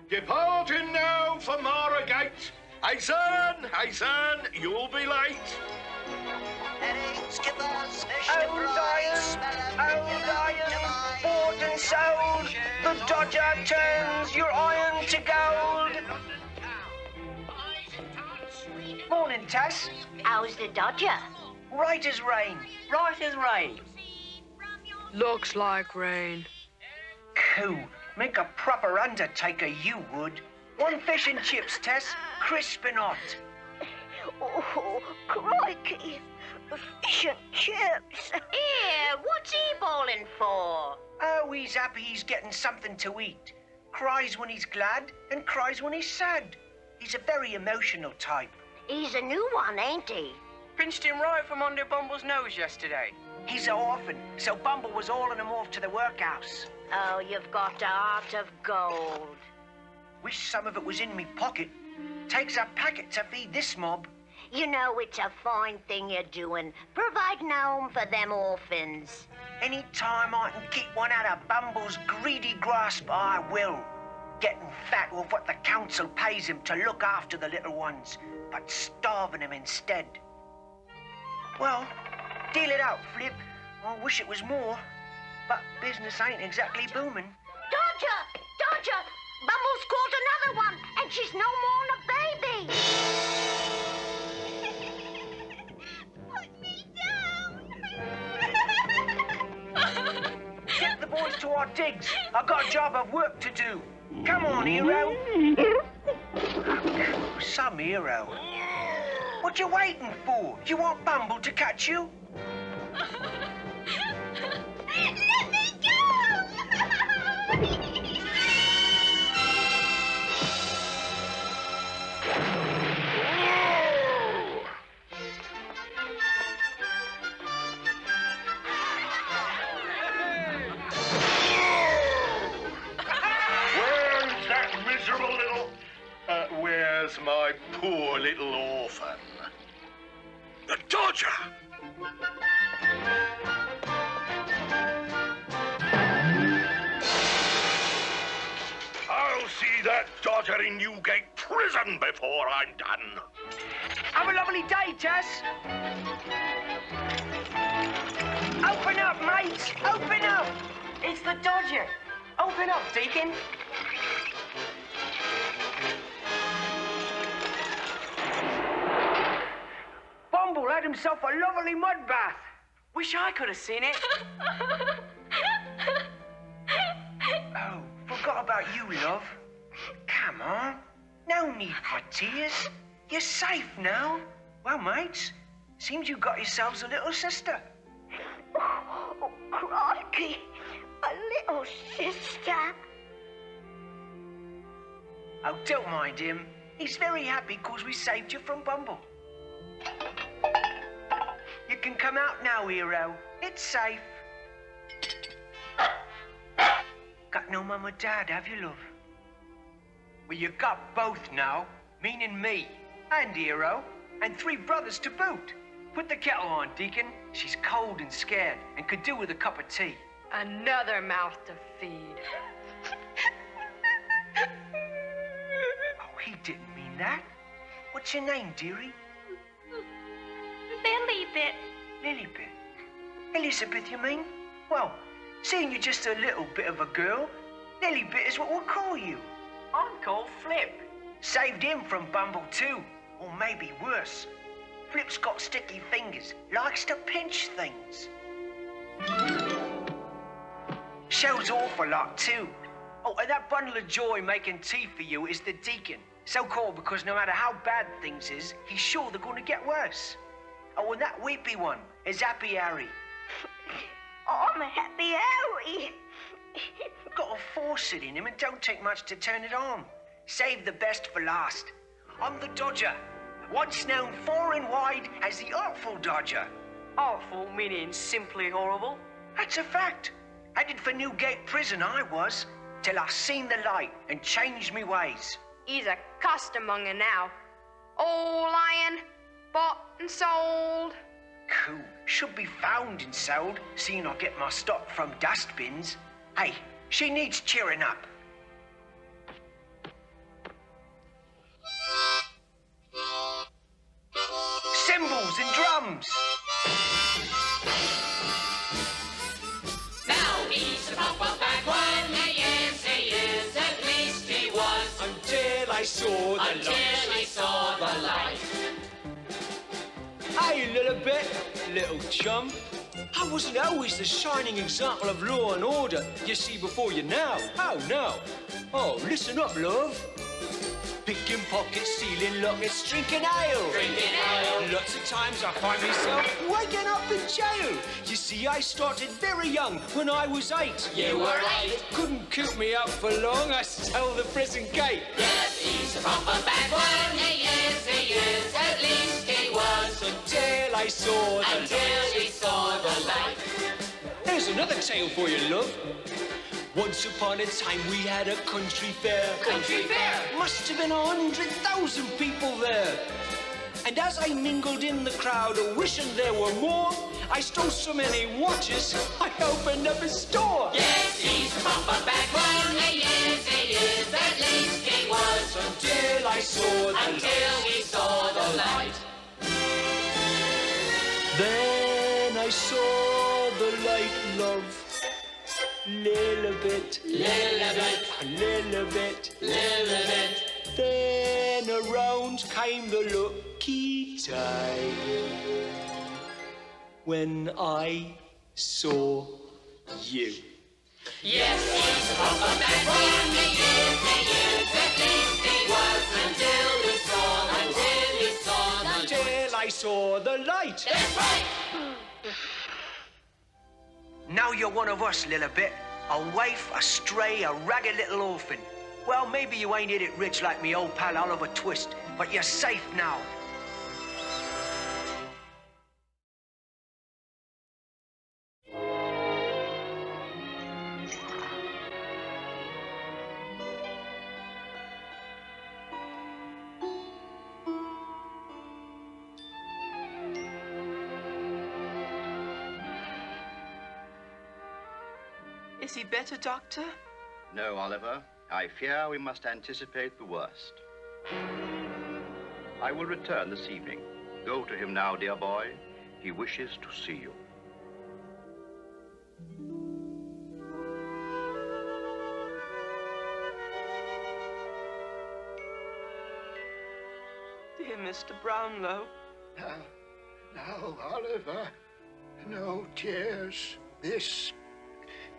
Departing now for Mara Gate. Hey son, you'll be late. Old iron, bought and sold. The Dodger turns your iron to gold. Morning, Tess. How's the Dodger? Right as rain. Right as rain. Looks like rain. Cool. Make a proper undertaker, you would. One fish and chips, Tess. Crisp and hot. Oh, crikey. Fish and chips. Here, what's he bawling for? Oh, he's happy he's getting something to eat. Cries when he's glad and cries when he's sad. He's a very emotional type. He's a new one, ain't he? Pinched him right from under Bumble's nose yesterday. He's an orphan, so Bumble was hauling him off to the workhouse. Oh, you've got a heart of gold. Wish some of it was in me pocket. Takes a packet to feed this mob. You know it's a fine thing you're doing, providing a home for them orphans. Any time I can keep one out of Bumble's greedy grasp, I will. Getting fat with what the council pays him to look after the little ones, but starving him instead. Well, deal it out, Flip. I wish it was more, but business ain't exactly booming. Dodger! Bumble's caught another one, and she's no more than a baby. Put me down. Get the boys to our digs. I've got a job of work to do. Come on, hero. Some hero. What you waiting for? You want Bumble to catch you? Let me go! Where's that miserable little... where's my poor little orphan? The Dodger! I'll see that Dodger in Newgate prison before I'm done. Have a lovely day, Tess. Open up, mates. Open up. It's the Dodger. Open up, Deacon. Bumble had himself a lovely mud bath. Wish I could have seen it. Oh, forgot about you, love. Come on. No need for tears. You're safe now. Well, mates, seems you got yourselves a little sister. Oh, crikey. A little sister. Oh, don't mind him. He's very happy because we saved you from Bumble. You can come out now, hero. It's safe. Got no mum or dad, have you, love? Well, you got both now, meaning me and Hero, and 3 brothers to boot. Put the kettle on, Deacon. She's cold and scared and could do with a cup of tea. Another mouth to feed. Oh, he didn't mean that. What's your name, dearie? Lilybit. Lilybit. Elizabeth, you mean? Well, seeing you're just a little bit of a girl, Lilybit is what we'll call you. I'm called Flip. Saved him from Bumble too, or maybe worse. Flip's got sticky fingers, likes to pinch things. Shows off a lot too. Oh, and that bundle of joy making tea for you is the Deacon. So called because no matter how bad things is, he's sure they're going to get worse. Oh, and that weepy one is Happy Harry. I'm a happy Harry. Got a faucet in him and don't take much to turn it on. Save the best for last. I'm the Dodger, once known far and wide as the Artful Dodger. Awful meaning simply horrible. That's a fact. Headed for Newgate Prison I was, till I seen the light and changed me ways. He's a costermonger now. Old lion, bought and sold. Cool. Should be found and sold, seeing I get my stock from dustbins. Hey, she needs cheering up. Cymbals and drums. Now he's a proper bad one, he is, at least he was. Until I saw the light. Until he saw the light. Hey, little bit, little chum. I wasn't always the shining example of law and order you see before you now. Oh, no. Oh, listen up, love. Picking pockets, stealing lockets, drinking ale. Drinking ale. Lots of times I find myself waking up in jail. You see, I started very young when I was 8. You were 8. Couldn't keep me up for long, I stole the prison gate. Yes, he's a proper bad one, he is, at least he was. Until I saw the Until he saw the light. There's another tale for you, love. Once upon a time we had a country fair. Country fair. Must have been 100,000 people there. And as I mingled in the crowd, wishing there were more, I stole so many watches, I opened up a store. Yes, he's a proper bad one, he is, at least he was. Until I saw the light. Until he saw the light. Then I saw the light, love. Little bit, Little bit, little bit. little bit. Then around came the lucky time when I saw you. Yes, he's a proper bad one, he is, at least he was. Until he saw the light. Till I saw the light. That's right. Now you're one of us, Lilybit. A waif, a stray, a ragged little orphan. Well, maybe you ain't hit it rich like me old pal Oliver Twist, but you're safe now. Is he better, Doctor? No, Oliver. I fear we must anticipate the worst. I will return this evening. Go to him now, dear boy. He wishes to see you. Dear Mr. Brownlow. Now, Oliver, no tears. This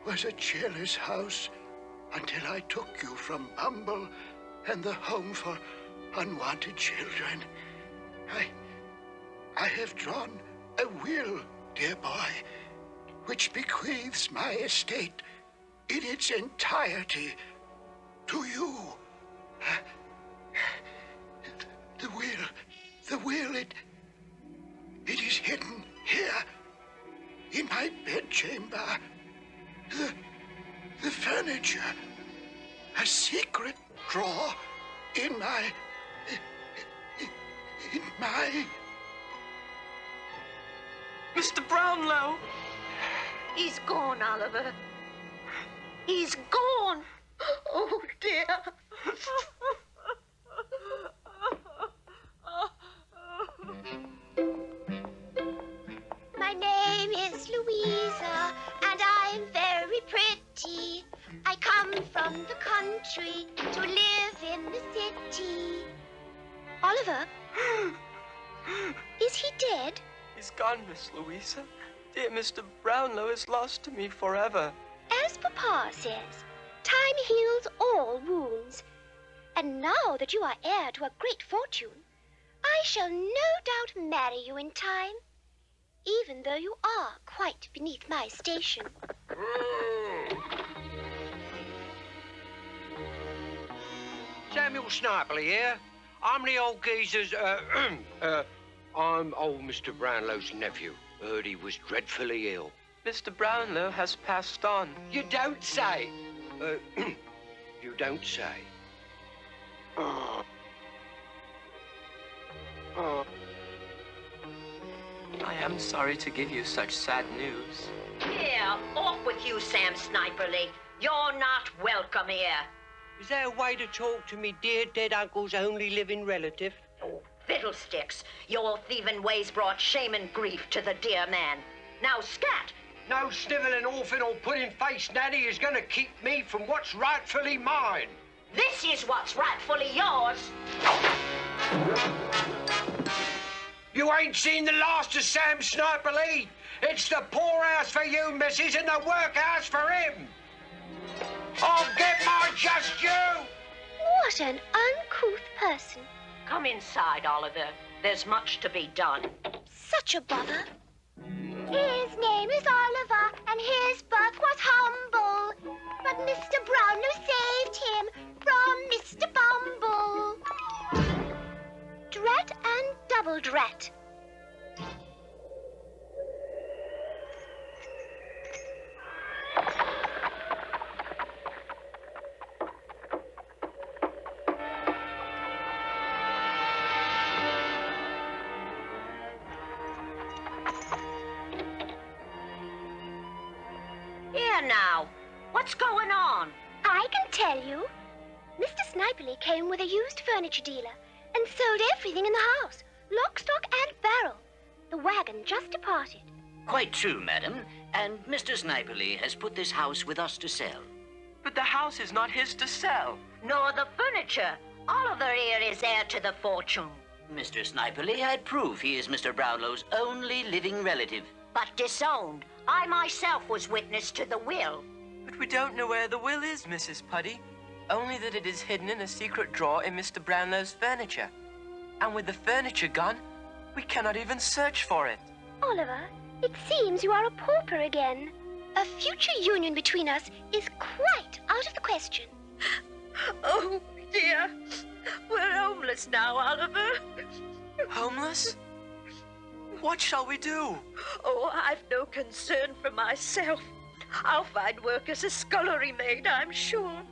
was a cheerless house until I took you from Bumble and the home for unwanted children. I have drawn a will, dear boy, which bequeaths my estate in its entirety to you. The will, it is hidden here in my bedchamber. The furniture, a secret drawer in my. Mr. Brownlow! He's gone, Oliver. He's gone. Oh, dear. My name is Louisa, and I'm very pretty. I come from the country to live in the city. Oliver? Is he dead? He's gone, Miss Louisa. Dear Mr. Brownlow is lost to me forever. As Papa says, time heals all wounds. And now that you are heir to a great fortune, I shall no doubt marry you in time, even though you are quite beneath my station. Samuel Sniperly here. I'm the old geezer's, I'm old Mr. Brownlow's nephew. Heard he was dreadfully ill. Mr. Brownlow has passed on. You don't say. You don't say. I am sorry to give you such sad news. Yeah, off with you, Sam Sniperly. You're not welcome here. Is there a way to talk to me dear dead uncle's only living relative? Oh, fiddlesticks. Your thieving ways brought shame and grief to the dear man. Now, scat! No snivelling orphan or pudding-faced nanny is going to keep me from what's rightfully mine. This is what's rightfully yours. You ain't seen the last of Sam Sniperly. It's the poorhouse for you, missus, and the workhouse for him. I'll get my just due. What an uncouth person. Come inside, Oliver. There's much to be done. Such a bother. His name is Oliver, and his birth was humble. But Mr. Brownlow saved him from Mr. Bumble. Drat and double drat. Here now, what's going on? I can tell you. Mr. Sniperly came with a used furniture dealer and sold everything in the house, lock, stock, and barrel. The wagon just departed. Quite true, madam. And Mr. Sniperly has put this house with us to sell. But the house is not his to sell. Nor the furniture. Oliver here is heir to the fortune. Mr. Sniperly, I'd prove he is Mr. Brownlow's only living relative. But disowned. I myself was witness to the will. But we don't know where the will is, Mrs. Puddy. Only that it is hidden in a secret drawer in Mr. Brownlow's furniture. And with the furniture gone, we cannot even search for it. Oliver, it seems you are a pauper again. A future union between us is quite out of the question. Oh, dear. We're homeless now, Oliver. Homeless? What shall we do? Oh, I've no concern for myself. I'll find work as a scullery maid, I'm sure.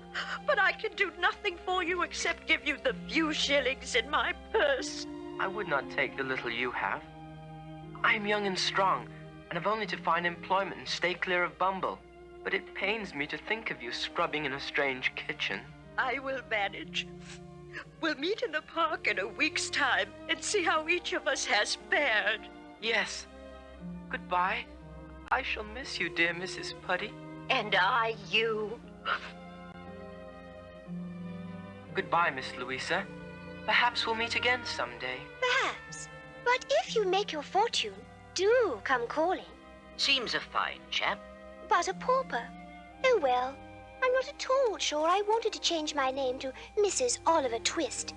But I can do nothing for you except give you the few shillings in my purse. I would not take the little you have. I am young and strong, and have only to find employment and stay clear of Bumble. But it pains me to think of you scrubbing in a strange kitchen. I will manage. We'll meet in the park in a week's time and see how each of us has fared. Yes. Goodbye. I shall miss you, dear Mrs. Puddy. And I you. Goodbye, Miss Louisa. Perhaps we'll meet again someday. Perhaps. But if you make your fortune, do come calling. Seems a fine chap. But a pauper. Oh, well, I'm not at all sure I wanted to change my name to Mrs. Oliver Twist.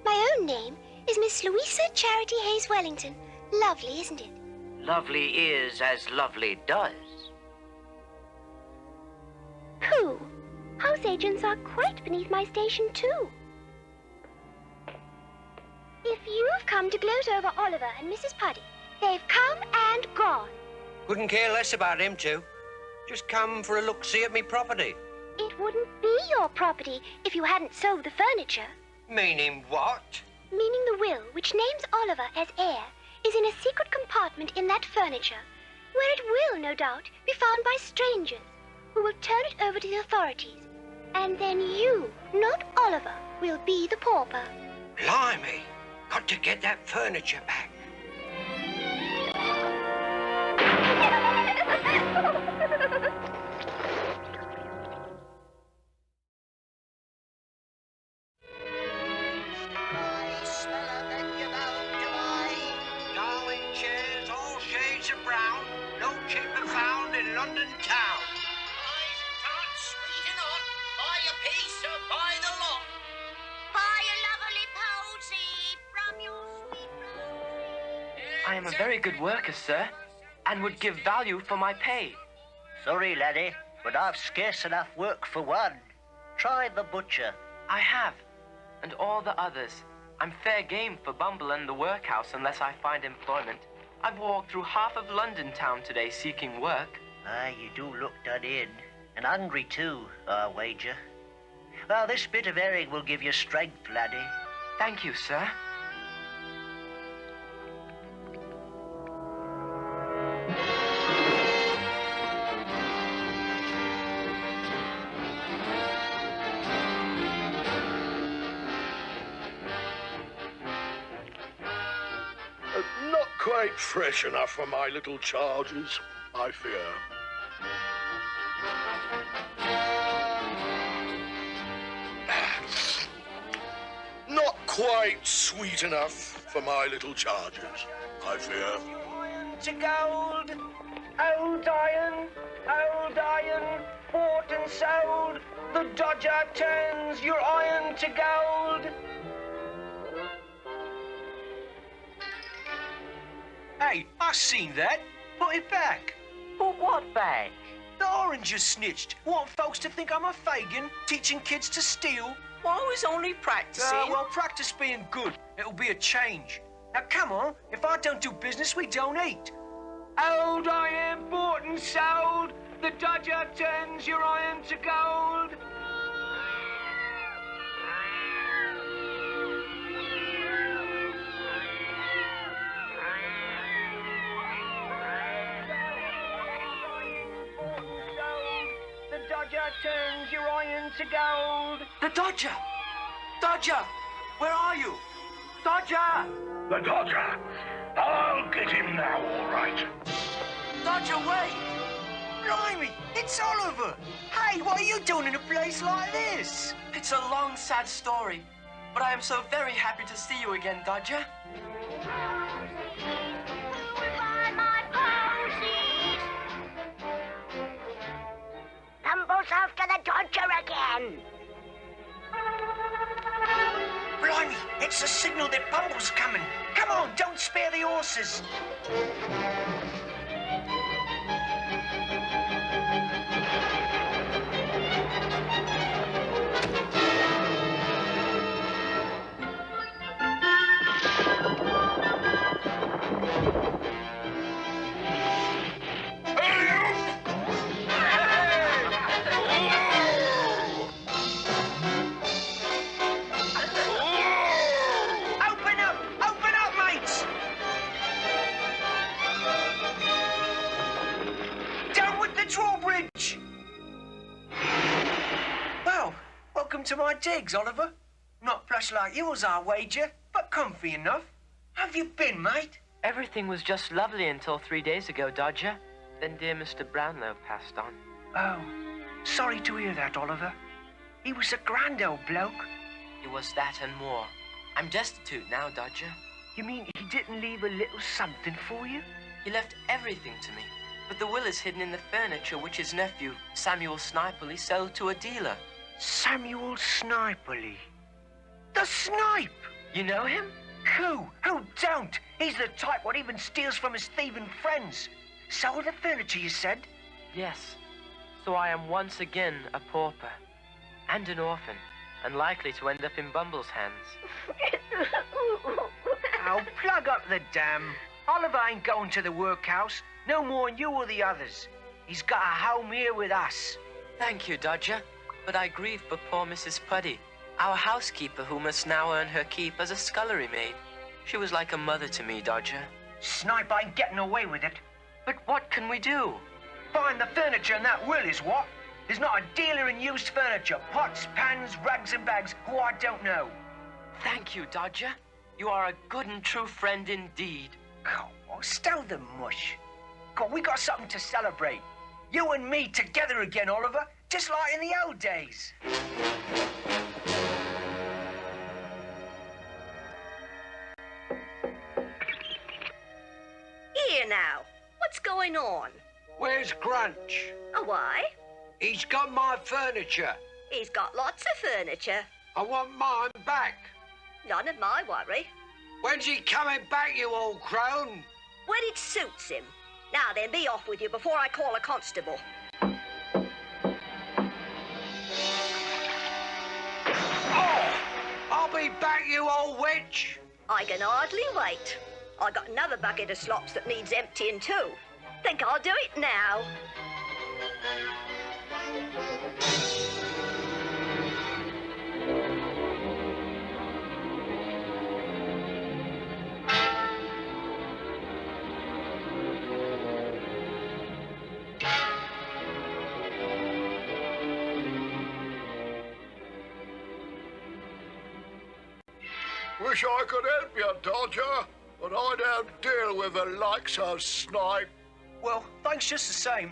My own name is Miss Louisa Charity Hayes Wellington. Lovely, isn't it? Lovely is as lovely does. Pooh! House agents are quite beneath my station, too. If have come to gloat over Oliver and Mrs. Puddy. They've come and gone. Couldn't care less about them two. Just come for a look-see at me property. It wouldn't be your property if you hadn't sold the furniture. Meaning what? Meaning the will, which names Oliver as heir, is in a secret compartment in that furniture, where it will, no doubt, be found by strangers, who will turn it over to the authorities. And then you, not Oliver, will be the pauper. Blimey! Got to get that furniture back. Darling chairs, all shades of brown, no cheaper found in London town. Boys and tarts, sweet and hot, buy a piece or buy the lot. Buy a lovely posy from your sweet rosy. I am a very good worker, sir, and would give value for my pay. Sorry, laddie, but I've scarce enough work for one. Try the butcher. I have, and all the others. I'm fair game for Bumble and the workhouse unless I find employment. I've walked through half of London town today seeking work. Aye, you do look done in. And hungry too, I wager. Well, this bit of herring will give you strength, laddie. Thank you, sir. Not quite fresh enough for my little charges, I fear. Not quite sweet enough for my little charges, I fear. Iron to gold, old iron, bought and sold. The Dodger turns your iron to gold. Hey, I seen that. Put it back. Put what back? The orange you snitched. Want folks to think I'm a Fagin, teaching kids to steal. Well, I was only practicing. Well, practice being good. It'll be a change. Now, come on. If I don't do business, we don't eat. Old iron, bought and sold. The Dodger turns your iron to gold. The Dodger turns your iron to gold. The Dodger! Dodger! Where are you? Dodger! The Dodger! I'll get him now, all right. Dodger, wait! Blimey, it's Oliver! Hey, what are you doing in a place like this? It's a long, sad story, but I am so very happy to see you again, Dodger. Bumble's after the Dodger again. Blimey, it's a signal that Bumble's coming. Come on, don't spare the horses. To my digs, Oliver. Not plush like yours, I wager, but comfy enough. How have you been, mate? Everything was just lovely until 3 days ago, Dodger. Then dear Mr. Brownlow passed on. Oh, sorry to hear that, Oliver. He was a grand old bloke. He was that and more. I'm destitute now, Dodger. You mean he didn't leave a little something for you? He left everything to me. But the will is hidden in the furniture which his nephew, Samuel Sniperley, sold to a dealer. Samuel Sniperley. The Snipe! You know him? Who don't? He's the type what even steals from his thieving friends. Sold the furniture, you said? Yes. So I am once again a pauper. And an orphan. And likely to end up in Bumble's hands. Oh, plug up the dam. Oliver ain't going to the workhouse. No more than you or the others. He's got a home here with us. Thank you, Dodger. But I grieve for poor Mrs. Puddy, our housekeeper who must now earn her keep as a scullery maid. She was like a mother to me, Dodger. Snipe ain't getting away with it. But what can we do? Find the furniture in that will is what? There's not a dealer in used furniture. Pots, pans, rags and bags, who I don't know. Thank you, Dodger. You are a good and true friend indeed. Oh, stow the mush. God, we got something to celebrate. You and me together again, Oliver, just like in the old days. Here now, what's going on? Where's Grunch? Oh, why? He's got my furniture. He's got lots of furniture. I want mine back. None of my worry. When's he coming back, you old crone? When it suits him. Now then, be off with you before I call a constable. Oh! I'll be back, you old witch. I can hardly wait. I got another bucket of slops that needs emptying too. Think I'll do it now. Wish I could help you, Dodger, but I don't deal with the likes of Snipe. Well, thanks just the same.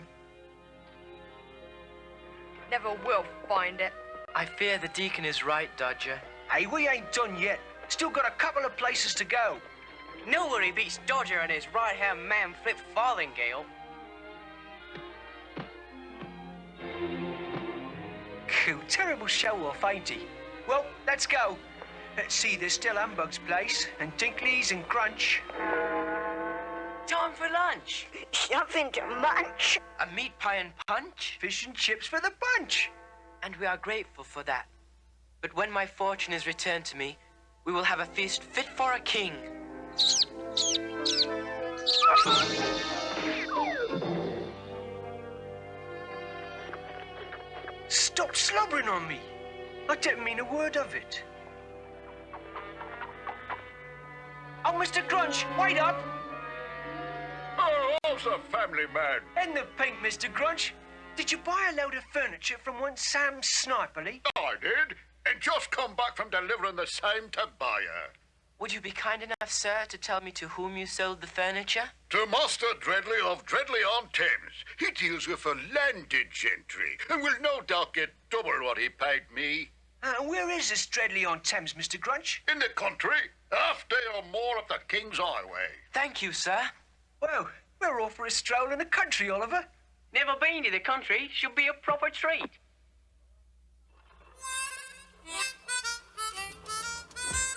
Never will find it. I fear the deacon is right, Dodger. Hey, we ain't done yet. Still got a couple of places to go. Nobody beats Dodger and his right-hand man, Flip Farthingale. Cool, terrible show-off, ain't he? Well, let's go. Let's see, there's still Humbug's place, and Dinkley's and Crunch. Time for lunch. Something to munch. A meat pie and punch? Fish and chips for the bunch. And we are grateful for that. But when my fortune is returned to me, we will have a feast fit for a king. Stop slobbering on me. I didn't mean a word of it. Oh, Mr. Grunch, wait up! Oh, how's the family, man? In the pink, Mr. Grunch. Did you buy a load of furniture from one Sam Sniperly? I did, and just come back from delivering the same to buyer. Would you be kind enough, sir, to tell me to whom you sold the furniture? To Master Dreadly of Dreadly-on-Thames. He deals with the landed gentry, and will no doubt get double what he paid me. Where is this Dreadly-on-Thames, Mr. Grunch? In the country, half day or more up the King's Highway. Thank you, sir. Well, we're off for a stroll in the country, Oliver. Never been to the country. Should be a proper treat.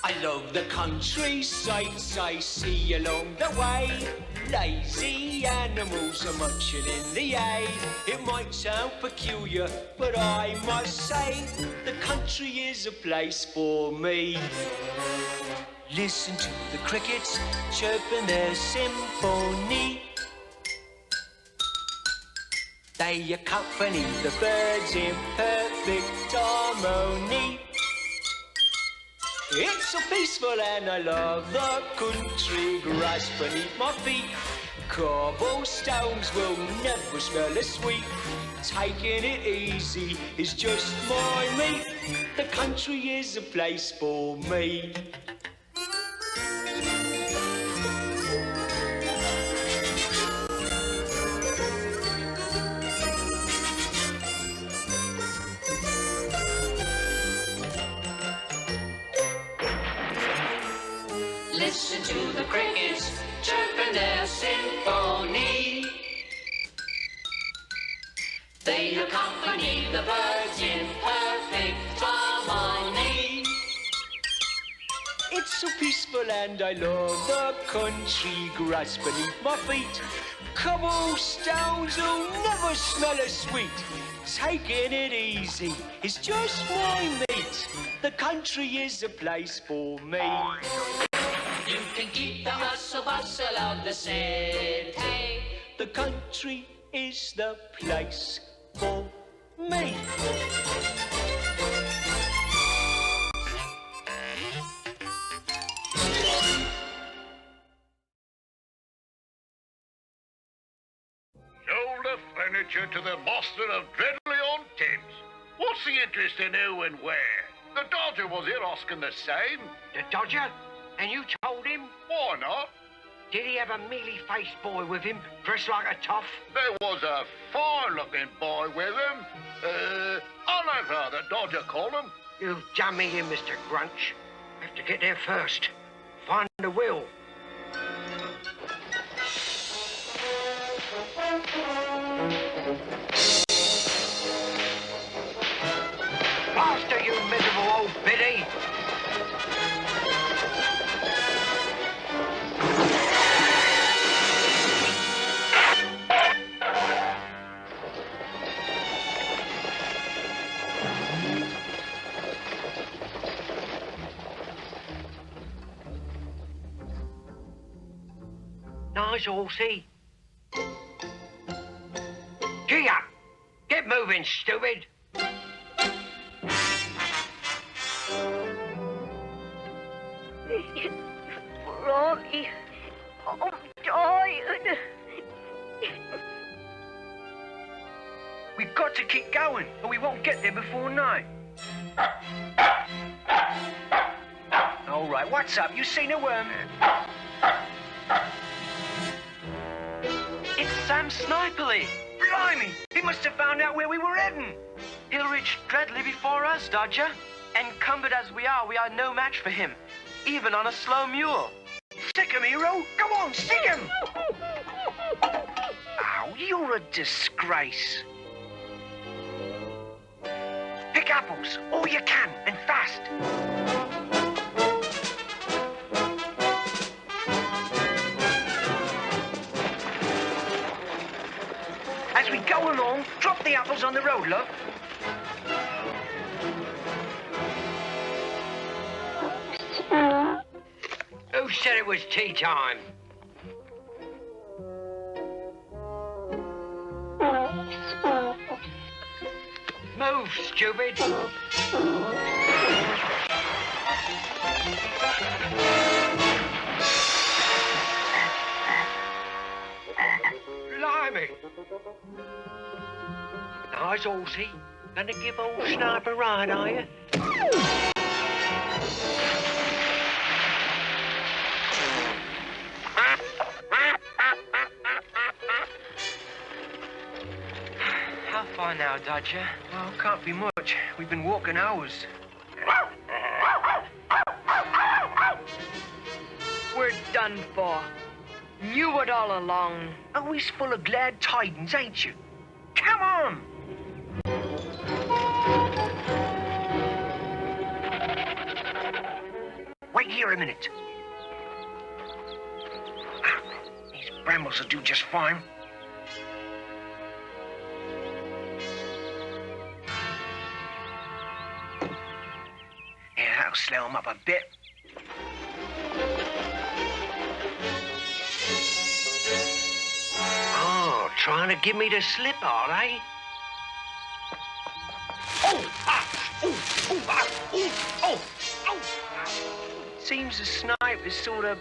I love the country sights I see along the way. Lazy animals are munching in the hay. It might sound peculiar, but I must say the country is a place for me. Listen to the crickets chirping their symphony. They accompany the birds in perfect harmony. It's so peaceful and I love the country. Grass beneath my feet, cobblestones will never smell as sweet. Taking it easy is just my meat. The country is a place for me. Listen to the crickets chirping their symphony. They accompany the birds in perfect harmony. It's so peaceful and I love the country. Grass beneath my feet, cobblestones will never smell as sweet. Taking it easy is just my meat. The country is a place for me. You can keep the hustle bustle of the city. The country is the place for me. Sold the furniture to the master of Dreadly on Thames. What's the interest in who and where? The Dodger was here asking the same. The Dodger? And you told him? Why not? Did he have a mealy-faced boy with him, dressed like a toff? There was a fine-looking boy with him. Oliver, the Dodger called him. You dummy him, Mr. Grunch. Have to get there first. Find the will. Faster, you miserable old biddy! Nice horsey. Gee up! Get moving, stupid! Ronnie, I'm tired. We've got to keep going, or we won't get there before night. All right, what's up? You seen a worm? It's Sam Sniperly. Blimey! He must have found out where we were heading. He'll reach Dreadly before us, Dodger. Encumbered as we are no match for him, even on a slow mule. Stick him, hero! Go on, stick him! Ow, you're a disgrace. Pick apples, all you can, and fast. As we go along, drop the apples on the road, love. Who said it was tea time? Move, stupid! Blimey! Nice horsey. Gonna give old Sniper a ride, are you? How far now, Dodger? Oh, can't be much. We've been walking hours. We're done for. Knew it all along. Always full of glad tidings, ain't you? Come on! Wait here a minute. These brambles will do just fine. Yeah, that'll slow them up a bit. Oh, trying to give me the slip, are they? Seems the snipe is sort of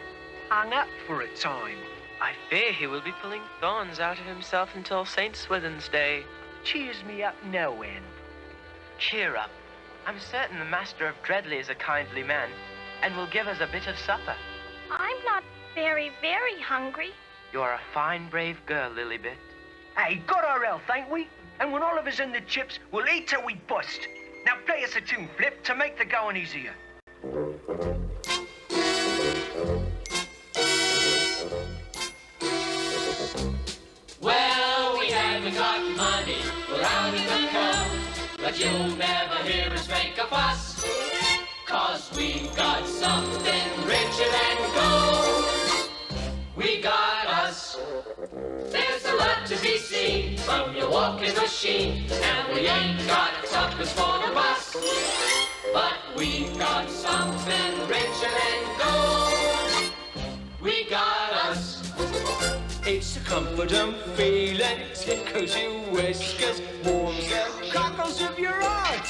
hung up for a time. I fear he will be pulling thorns out of himself until St. Swithin's Day. Cheers me up no end. Cheer up. I'm certain the Master of Dreadly is a kindly man and will give us a bit of supper. I'm not very, very hungry. You're a fine, brave girl, Lilybit. Hey, got our health, ain't we? And when Oliver's in the chips, we'll eat till we bust. Now play us a tune, Flip, to make the going easier. Well, we haven't got money, we're out in the cold, but you'll never hear us make a fuss, 'cause we've got something richer than gold. We got us. There's a lot to be seen from your walking machine, and we ain't got tuppence for the bus, but we've got something richer than gold. we got us. It's a comforting feeling, tickles your whiskers, warms the cockles of your heart.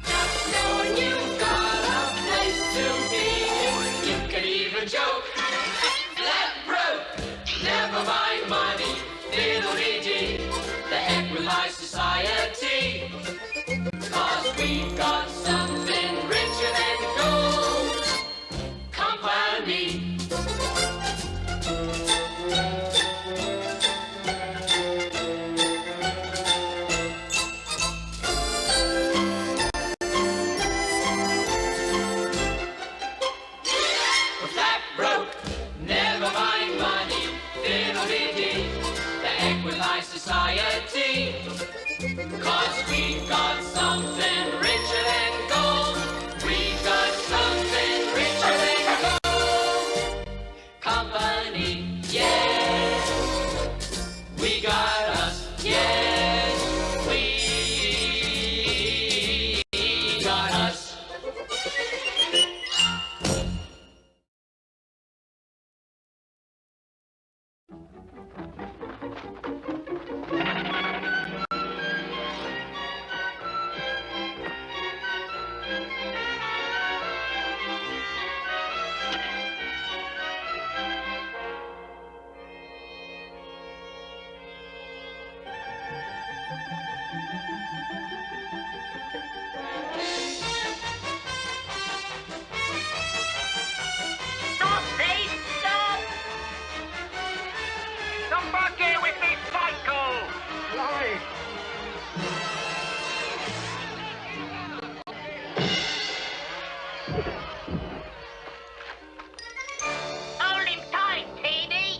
Just knowing you've got a place to be, you can even joke. Flat broke, never mind money, fiddle-dee-dee. The heck with high society, 'cause we've got something richer than gold. Company. Flat broke, never mind money, fiddle-dee-dee. The heck with high society, 'cause we've got something richer than gold. We've got something richer than gold. Company, yes. We got us, yes. We got us. Stop, please, stop! Come back here with me, cycle! Right. Hold him tight, Teeny!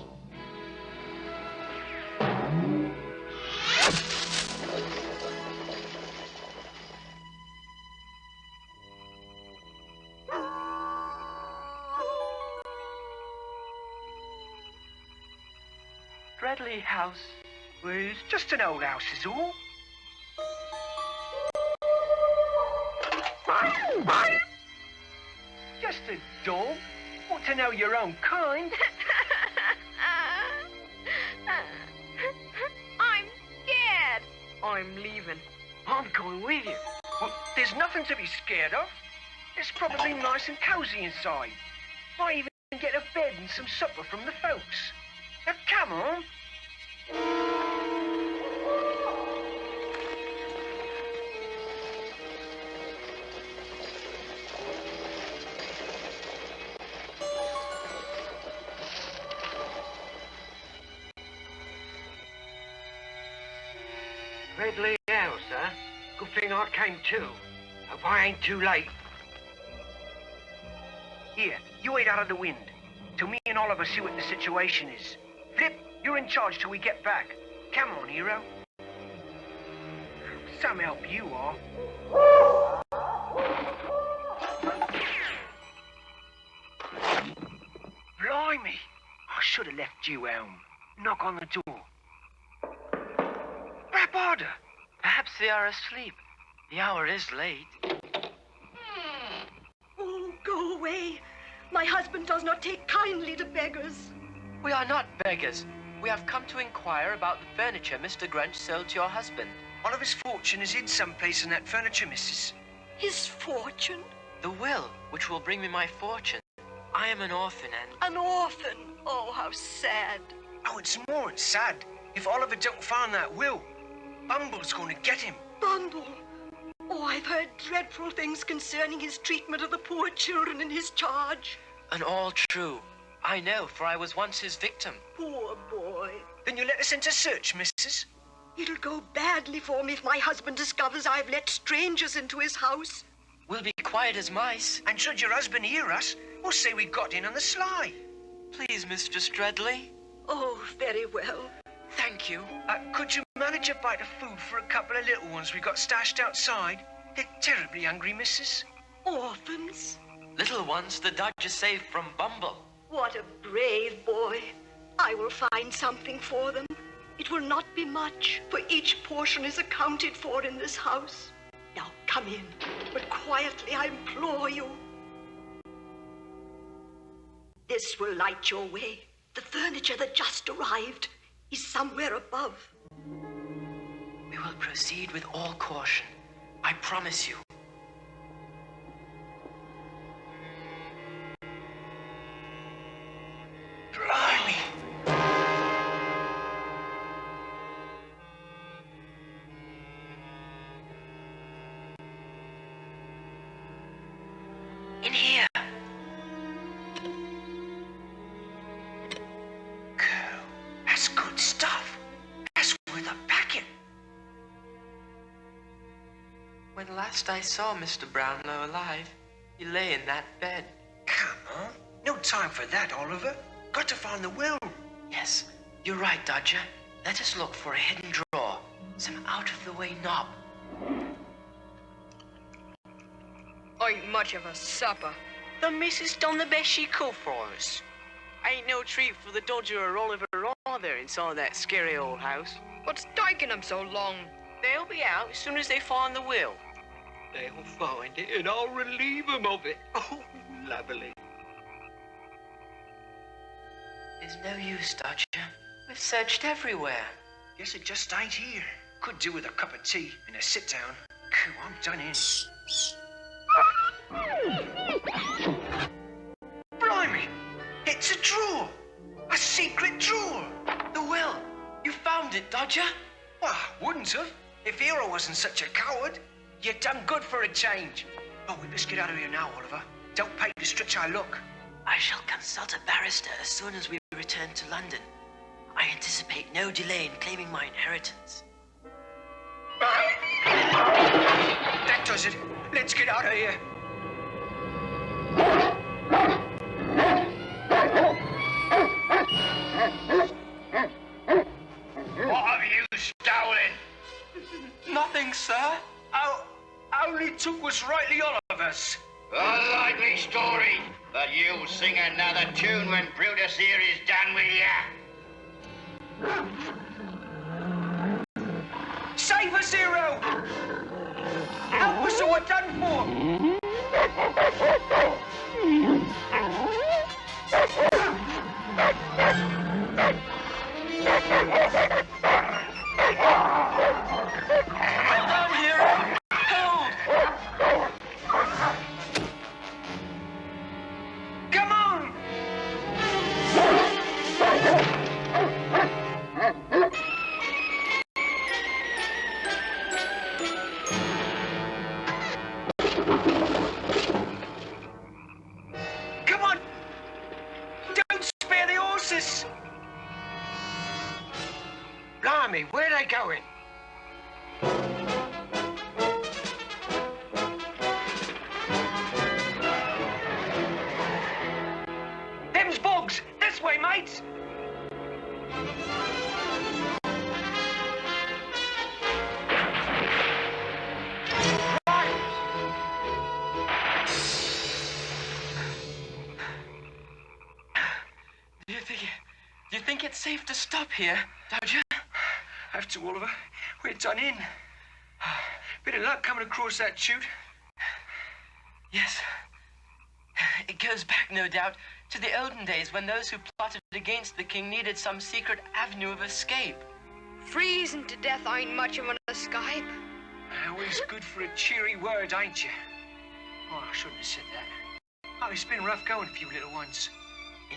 Bradley House. Well, it's just an old house is all. Just a dog. Want to know your own kind? I'm scared. I'm leaving. I'm going with you. Well, there's nothing to be scared of. It's probably nice and cozy inside. Might even get a bed and some supper from the folks. Now, come on. Bradley House, huh? Good thing I came too. Hope I ain't too late. Here, you wait out of the wind till me and Oliver see what the situation is. Flip, you're in charge till we get back. Come on, hero. Some help you are. Blimey! I should have left you home. Knock on the door. Rap harder. Perhaps they are asleep. The hour is late. Oh, go away. My husband does not take kindly to beggars. We are not beggars. We have come to inquire about the furniture Mr. Grunch sold to your husband. Oliver's fortune is hid someplace in that furniture, missus. His fortune? The will, which will bring me my fortune. I am an orphan and... An orphan? Oh, how sad. Oh, it's more than sad. If Oliver don't find that will, Bumble's going to get him. Bumble? Oh, I've heard dreadful things concerning his treatment of the poor children in his charge. And all true. I know, for I was once his victim. Poor boy. Then you let us into search, missus? It'll go badly for me if my husband discovers I've let strangers into his house. We'll be quiet as mice. And should your husband hear us, we'll say we got in on the sly. Please, Mistress Dredley. Oh, very well. Thank you. Could you manage a bite of food for a couple of little ones we got stashed outside? They're terribly hungry, missus. Orphans? Little ones the Dodger saved from Bumble. What a brave boy. I will find something for them. It will not be much, for each portion is accounted for in this house. Now come in, but quietly, I implore you. This will light your way. The furniture that just arrived is somewhere above. We will proceed with all caution. I promise you. Blimey! In here. That's good stuff. That's worth a packet. When last I saw Mr. Brownlow alive, he lay in that bed. Come on. No time for that, Oliver. Got to find the will. Yes, you're right, Dodger. Let us look for a hidden drawer, some out-of-the-way knob. Ain't much of a supper. The missus done the best she could for us. Ain't no treat for the Dodger or Oliver either inside that scary old house. What's taking them so long? They'll be out as soon as they find the will. They'll find it and I'll relieve them of it. Oh, lovely. There's no use, Dodger. We've searched everywhere. Guess it just ain't here. Could do with a cup of tea and a sit down. Cool, I'm done in. Blimey! It's a drawer! A secret drawer! The will! You found it, Dodger? Well, wouldn't have. If Hero wasn't such a coward. You done good for a change. Oh, we best get out of here now, Oliver. Don't pay to stretch our luck. I shall consult a barrister as soon as we return to London. I anticipate no delay in claiming my inheritance. That does it. Let's get out of here. What have you stolen? Nothing, sir. Only took what's rightly Oliver's. A likely story, but you'll sing another tune when Brutus here is done with ya. Save us, Hero! Help us or we're done for! Hold on, Hero! Hold! Come on! Come on! Don't spare the horses! Blimey, where are they going? Them's bogs! This way, mates! Do you think it's safe to stop here, Dodger? Have to, Oliver. We're done in. Bit of luck coming across that chute. Yes. It goes back, no doubt, to the olden days when those who plotted against the king needed some secret avenue of escape. Freezing to death ain't much of an escape. Always good for a cheery word, ain't you? Oh, I shouldn't have said that. Oh, it's been rough going for you little ones.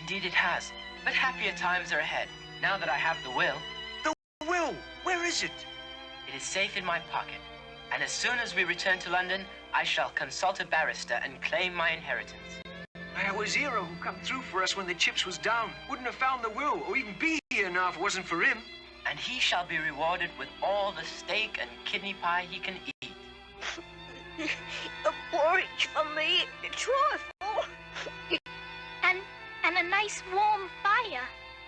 Indeed it has, but happier times are ahead, now that I have the will. The will? Where is it? It is safe in my pocket, and as soon as we return to London, I shall consult a barrister and claim my inheritance. It was Hero who come through for us when the chips was down. Wouldn't have found the will, or even be here now if it wasn't for him. And he shall be rewarded with all the steak and kidney pie he can eat. A porridge for me, a trifle. And a nice warm fire.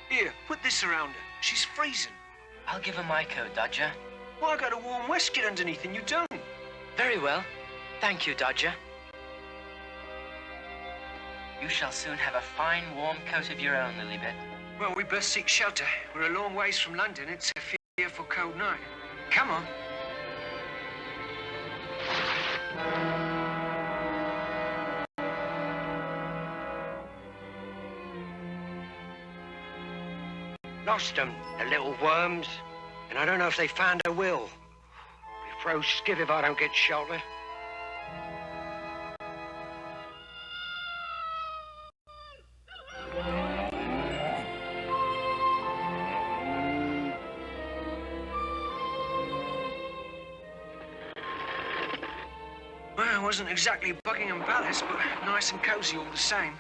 Here, put this around her. She's freezing. I'll give her my coat, Dodger. Well, I got a warm waistcoat underneath and you don't. Very well. Thank you, Dodger. You shall soon have a fine warm coat of your own, Lilybet. Well, we best seek shelter. We're a long ways from London. It's a fearful cold night. Come on. Lost them, the little worms. And I don't know if they found a will. Be froze stiff if I don't get shelter. Well, it wasn't exactly Buckingham Palace, but nice and cosy all the same.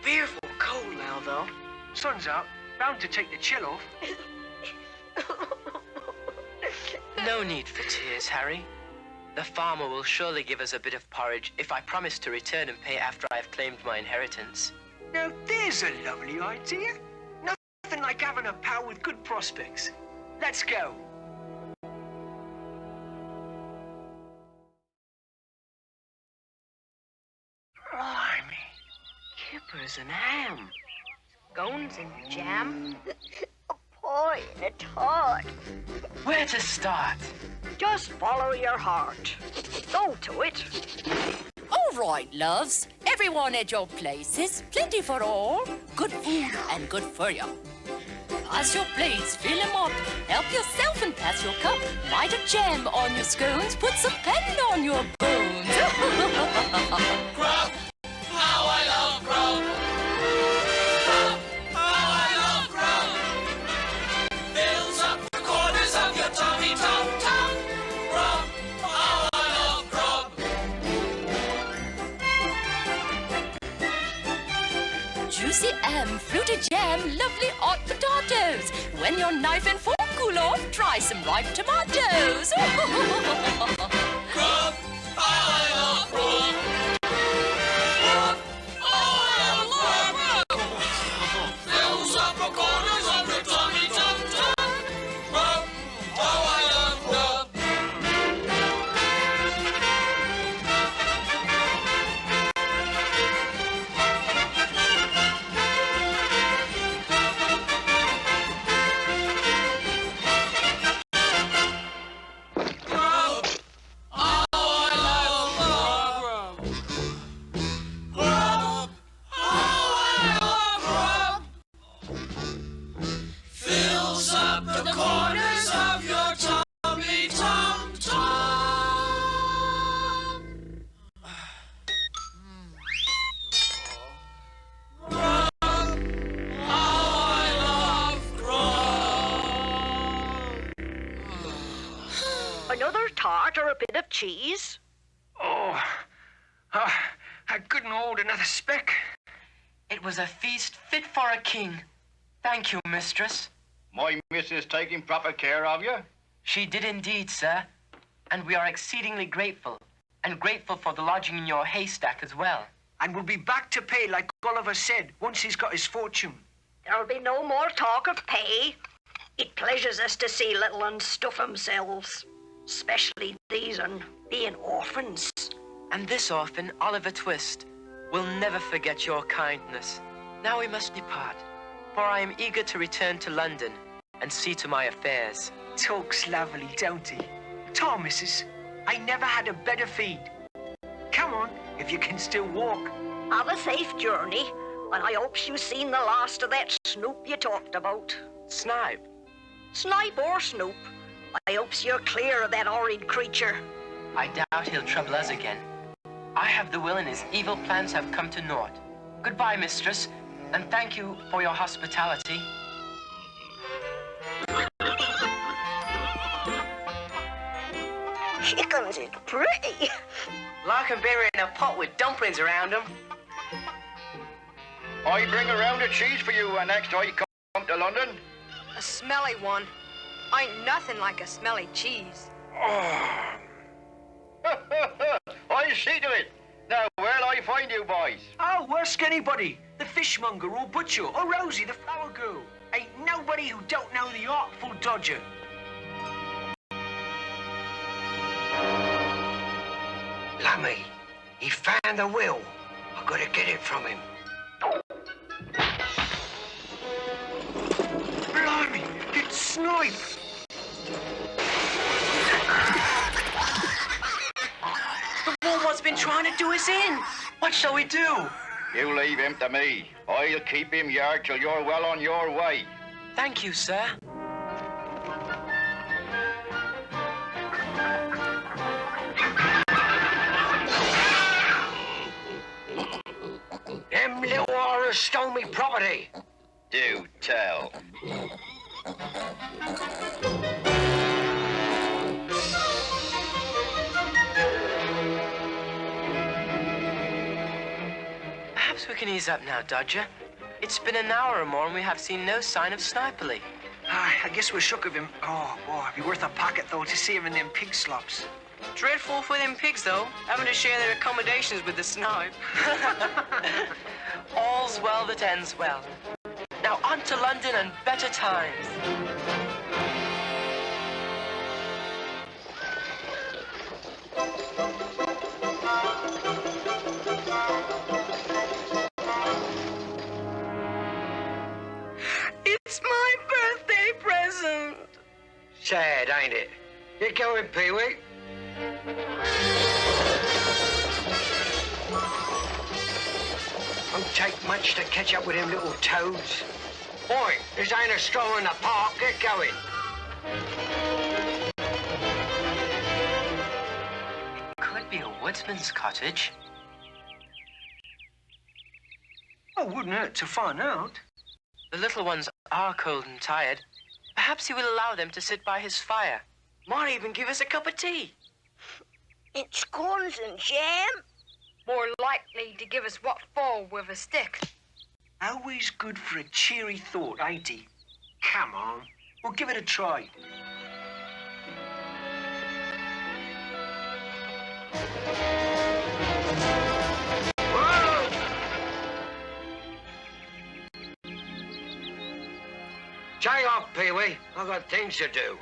Fearful cold now, though. Sun's up, bound to take the chill off. No need for tears, Harry. The farmer will surely give us a bit of porridge if I promise to return and pay after I have claimed my inheritance. Now, there's a lovely idea. Nothing like having a pal with good prospects. Let's go. Blimey. Kippers and ham. Scones and jam. A pie and a tart. Where to start? Just follow your heart. Go to it. All right, loves. Everyone at your places. Plenty for all. Good food and good for you. Pass your plates, fill them up. Help yourself and pass your cup. Light a jam on your scones. Put some pen on your bones. Grub, how I love grub. Grub, how I love grub. Fills up the corners of your tummy, tum. Grub, how I love grub. Juicy fruity jam, lovely hot potatoes. When your knife and fork cool off, try some ripe tomatoes. Grub, how I love grub. Grub, how I love grub. Fills up the corners of your tummy, tum. Grub, how I love grub. Fills up the corners of your tummy, tum. Grub, how I love grub. Another tart or a bit of cheese? Oh, I couldn't hold another speck. It was a feast fit for a king. Thank you, mistress. My missus taking proper care of you? She did indeed, sir. And we are exceedingly grateful. And grateful for the lodging in your haystack as well. And we'll be back to pay, like Oliver said, once he's got his fortune. There'll be no more talk of pay. It pleasures us to see little uns stuff themselves. Especially these being orphans. And this orphan, Oliver Twist, will never forget your kindness. Now we must depart, for I am eager to return to London and see to my affairs. Talks lovely, don't he? Tom, missus, I never had a better feed. Come on, if you can still walk. Have a safe journey, and I hopes you've seen the last of that Snoop you talked about. Snipe? Snipe or Snoop, I hopes you're clear of that horrid creature. I doubt he'll trouble us again. I have the will and his evil plans have come to naught. Goodbye, mistress, and thank you for your hospitality. Chickens is pretty. Like 'em beer in a pot with dumplings around 'em. I bring around a cheese for you next I come to London. A smelly one. Ain't nothing like a smelly cheese. I'll see to it. Now, where'll I find you boys? Oh, ask anybody. The fishmonger or butcher or Rosie, the flower girl. Ain't nobody who don't know the Artful Dodger. Lummy, he found the will. I've got to get it from him. Blimey, it's Snipe. The one what's been trying to do us in. What shall we do? You leave him to me. I'll keep him yard till you're well on your way. Thank you, sir. Them little horrors stole me property. Do tell. Perhaps we can ease up now, Dodger. It's been an hour or more and we have seen no sign of Sniperly. I guess we're shook of him. Oh, boy, it'd be worth a pocket, though, to see him in them pig slops. Dreadful for them pigs, though, having to share their accommodations with the snipe. All's well that ends well. Now on to London and better times. It's my birthday present. Sad, ain't it? You going, Pee-wee? Won't take much to catch up with them little toads. Boy, this ain't a stroll in the park. Get going. It could be a woodsman's cottage. Oh, wouldn't hurt to find out. The little ones are cold and tired. Perhaps he will allow them to sit by his fire. Might even give us a cup of tea. It's scones and jam. More likely to give us what for with a stick. Always good for a cheery thought, ain't he? Come on, we'll give it a try. Take off, Pee-wee. I've got things to do.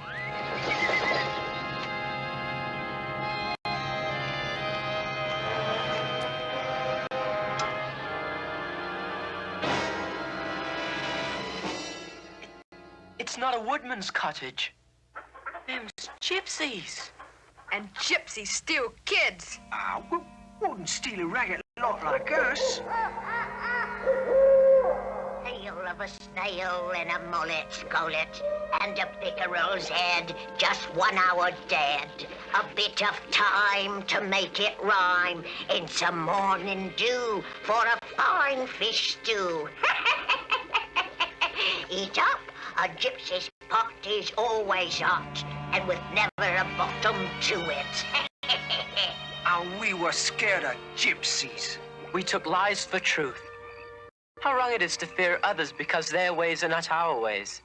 It's not a woodman's cottage. Them's gypsies. And gypsies steal kids. We wouldn't steal a ragged lot like us. Tail of a snail and a mullet's gullet, and a pickerel's head, just 1 hour dead. A bit of time to make it rhyme, in some morning dew for a fine fish stew. Eat up, a gypsy's pot is always hot, and with never a bottom to it. And we were scared of gypsies. We took lies for truth. How wrong it is to fear others because their ways are not our ways.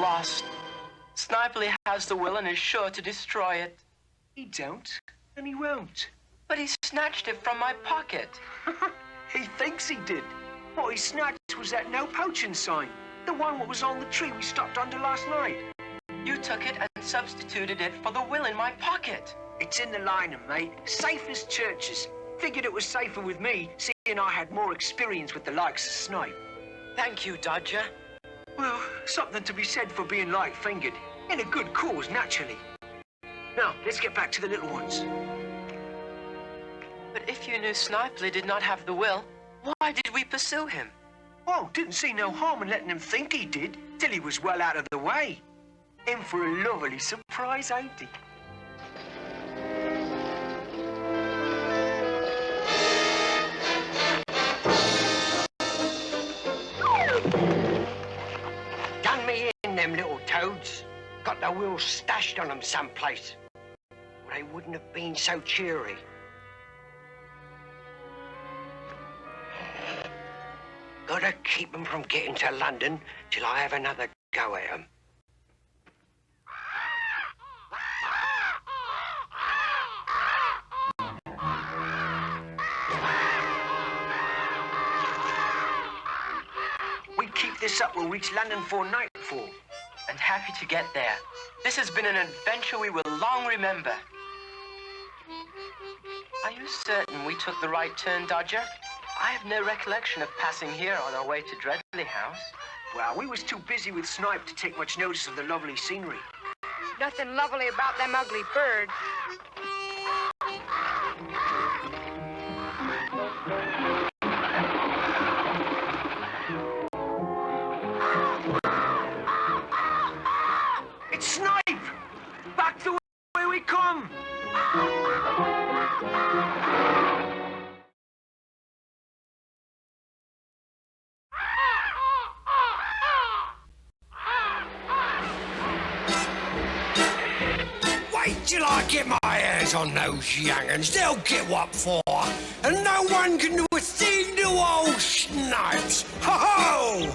Lost. Sniperly has the will and is sure to destroy it. He don't, and he won't. But he snatched it from my pocket. He thinks he did. What he snatched was that no poaching sign. The one what was on the tree we stopped under last night. You took it and substituted it for the will in my pocket. It's in the liner, mate. Safe as churches. Figured it was safer with me, seeing I had more experience with the likes of Snipe. Thank you, Dodger. Well, something to be said for being light-fingered. In a good cause, naturally. Now, let's get back to the little ones. But if you knew Snipely did not have the will, why did we pursue him? Well, didn't see no harm in letting him think he did, till he was well out of the way. In for a lovely surprise, ain't he? Done me in, them little toads. Got the will stashed on them someplace. Or they wouldn't have been so cheery. Gotta keep them from getting to London till I have another go at them. We keep this up, we'll reach London for nightfall. And happy to get there. This has been an adventure we will long remember. Are you certain we took the right turn, Dodger? I have no recollection of passing here on our way to Dreadly House. Well, we was too busy with Snipe to take much notice of the lovely scenery. Nothing lovely about them ugly birds. It's Snipe! Back the way we come! Wait till I get my hands on those young'uns. They'll get what for. And no one can do a thing to old Snipes. Ho-ho!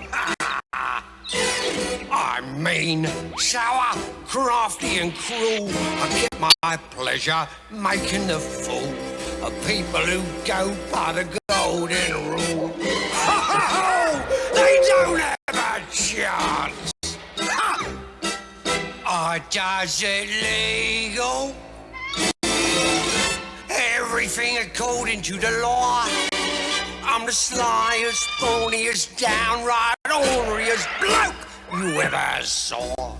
I'm mean, sour, crafty and cruel. I get my pleasure making the fool of people who go by the golden rule. Ho-ho-ho! They don't have a chance. Does it legal? Everything according to the law. I'm the slyest, thorniest, downright orneriest bloke you ever saw.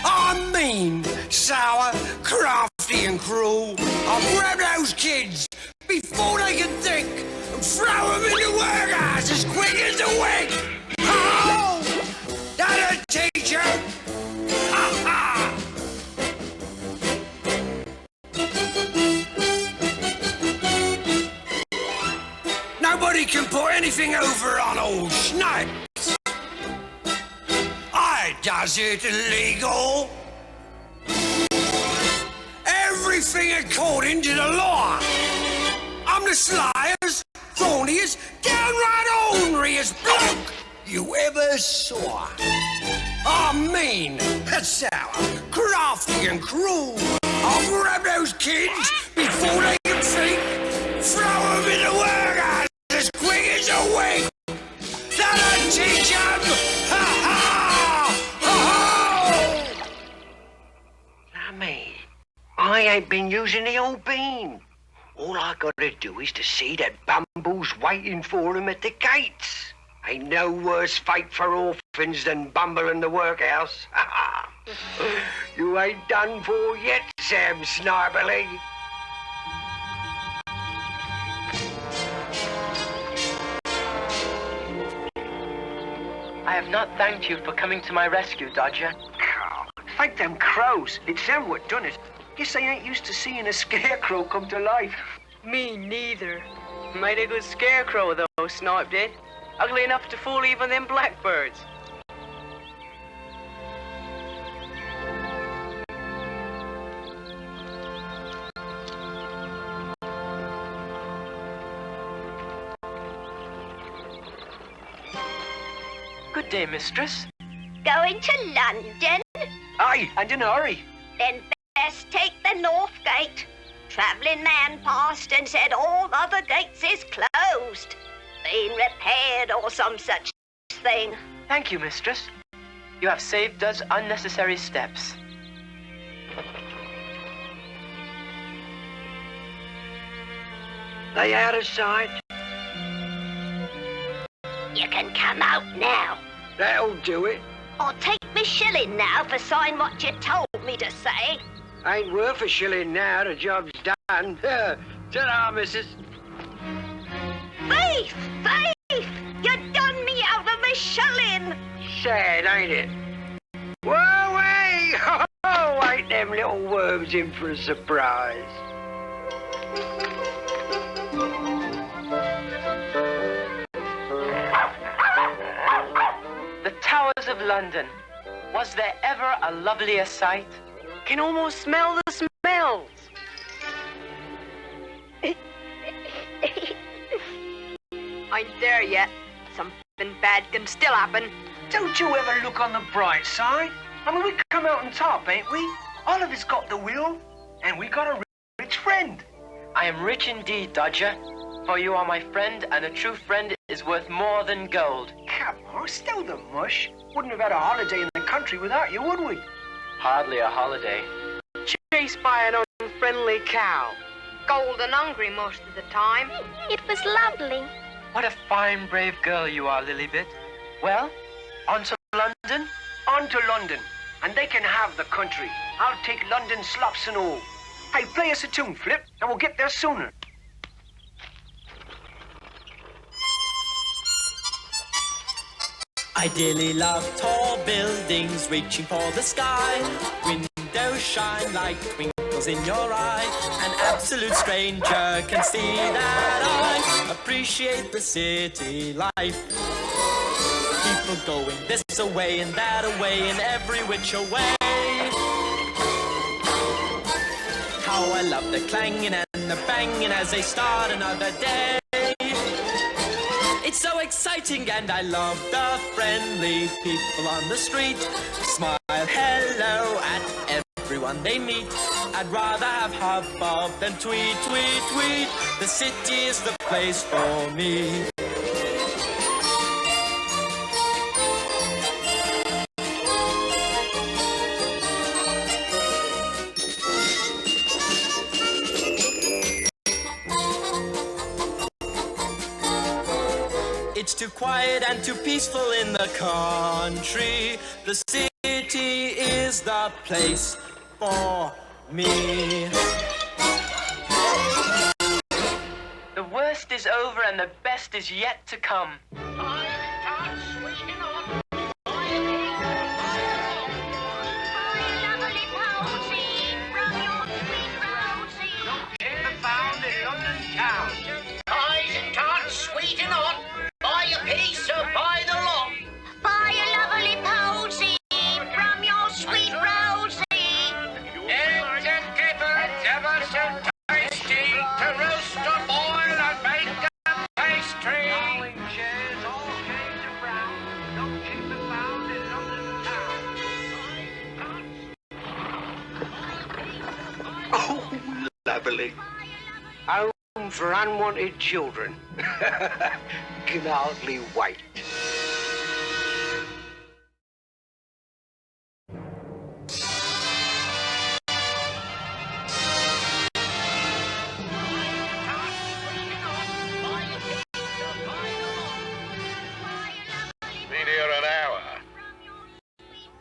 I'm mean, sour, crafty and cruel. I'll grab those kids before they can think and throw them in the workhouse as quick as a wink. Oh! That'll teach you! Nobody can put anything over on old Snipes. I does it legal. Everything according to the law. I'm the slyest, thorniest, downright orneriest bloke you ever saw. I'm mean, sour, crafty and cruel. I'll grab those kids before they can think, throw them in the workhouse as quick as a wink. That'll teach them! Ha-ha! Ha-ha! Me, I ain't been using the old bean. All I gotta do is to see that Bumble's waiting for him at the gates. Ain't no worse fate for orphans than Bumble in the workhouse. You ain't done for yet, Sam Sniperly. I have not thanked you for coming to my rescue, Dodger. Thank them crows. It's them what done it. Guess they ain't used to seeing a scarecrow come to life. Me neither. Made a good scarecrow, though, Snipe did. Ugly enough to fool even them blackbirds. Good day, mistress. Going to London? Aye, and in a hurry. Then best take the North Gate. Travelling man passed and said all other gates is closed. Been repaired or some such thing. Thank you, mistress. You have saved us unnecessary steps. They out of sight? You can come out now. That'll do it. I'll take me shilling now for sign what you told me to say. Ain't worth a shilling now, the job's done. Ta-ra, missus. Thief! Thief! You done me out of a shilling! Sad, ain't it? Whoa, way! Oh, ain't them little worms in for a surprise? The towers of London. Was there ever a lovelier sight? Can almost smell the smells. Ain't there yet. Something bad can still happen. Don't you ever look on the bright side? I mean, we come out on top, ain't we? Oliver's got the will, and we got a rich friend. I am rich indeed, Dodger, for you are my friend, and a true friend is worth more than gold. Come on, still the mush. Wouldn't have had a holiday in the country without you, would we? Hardly a holiday. Chased by an unfriendly cow. Cold and hungry most of the time. It was lovely. What a fine, brave girl you are, Lilybit. Well, on to London? On to London, and they can have the country. I'll take London slops and all. Hey, play us a tune, Flip, and we'll get there sooner. I dearly love tall buildings reaching for the sky. Windows shine like twinkles in your eye. An absolute stranger can see that I appreciate the city life. People going this away and that away in every which way. How I love the clanging and the banging as they start another day. It's so exciting and I love the friendly people on the street. Smile hello at everyone they meet. I'd rather have hubbub than tweet, tweet, tweet. The city is the place for me. It's too quiet and too peaceful in the country. The city is the place for me. The worst is over and the best is yet to come. Found in London town. Pies and tarts, sweet and hot. Buy a piece or buy the lot. Buy a lovely posy from your sweet Rosie. Eggs and kipper, ever so tasty. To roast or boil and make a pastry. Darling chairs, all shades of brown. No cheaper found in London town. Oh, lovely. Home for unwanted children. Can hardly wait. Been here an hour.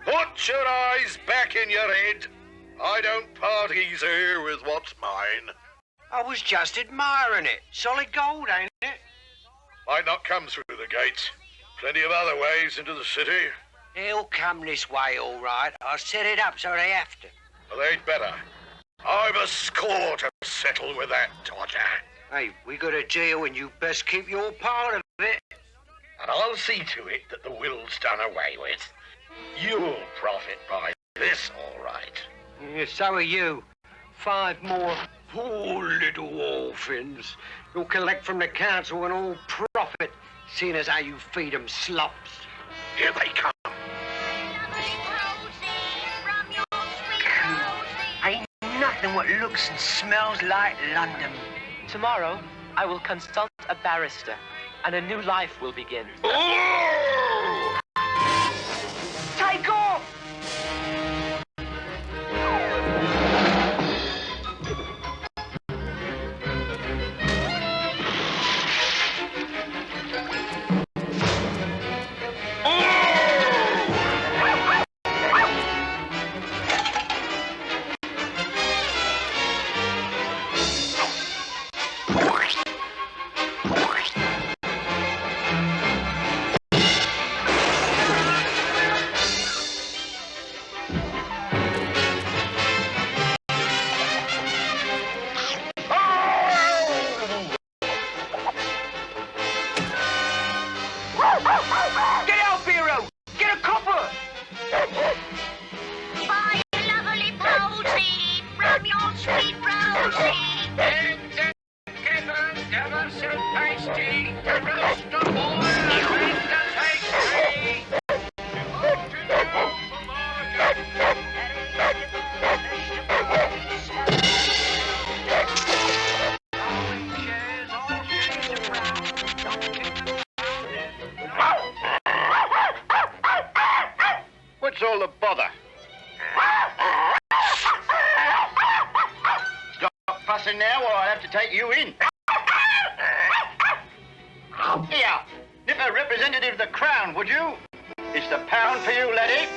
Put your eyes back in your head. I don't parties here with what's mine. I was just admiring it. Solid gold, ain't it? Might not come through the gates. Plenty of other ways into the city. They'll come this way, all right. I'll set it up so they have to. Well, they'd better. I've a score to settle with that Dodger. Hey, we got a deal and you best keep your part of it. And I'll see to it that the will's done away with. You'll profit by this, all right. Yeah, so are you. 5 more poor little orphans. You'll collect from the council and all profit, seeing as how you feed them slops. Here they come. Ain't nothing what looks and smells like London. Tomorrow, I will consult a barrister, and a new life will begin. Oh! Take off! What's all the bother? Stop fussing now or I'll have to take you in. Here, nip a representative of the Crown, would you? It's the pound for you, laddie.